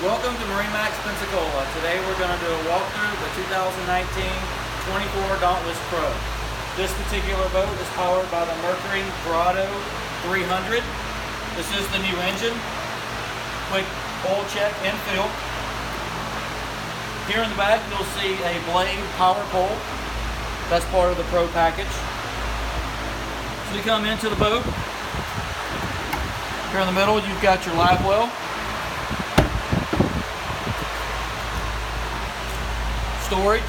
Welcome to MarineMax Pensacola. Today we're going to do a walkthrough of the 2019 24 Dauntless Pro. This particular boat is powered by the Mercury 300. This is the new engine. Quick oil check and fill. Here in the back you'll see a blade power pole. That's part of the Pro package. So we come into the boat. Here in the middle you've got your live well. Storage,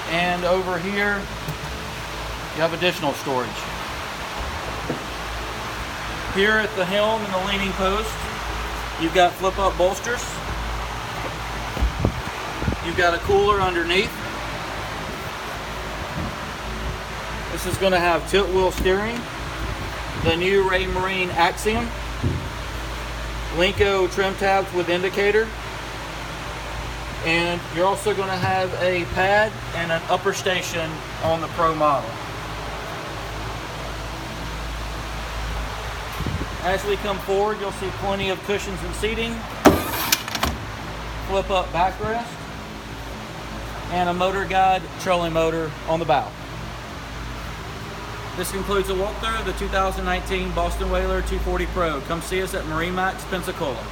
and over here you have additional storage. Here at the helm and the leaning post you've got flip up bolsters. You've got a cooler underneath. This is going to have tilt wheel steering, the new Marine Axiom, Linko trim tabs with indicator. And you're also going to have a pad and an upper station on the Pro model. As we come forward, you'll see plenty of cushions and seating, flip up backrest, and a motor guide trolling motor on the bow. This concludes a walkthrough of the 2019 Boston Whaler 240 Pro. Come see us at MarineMax Pensacola.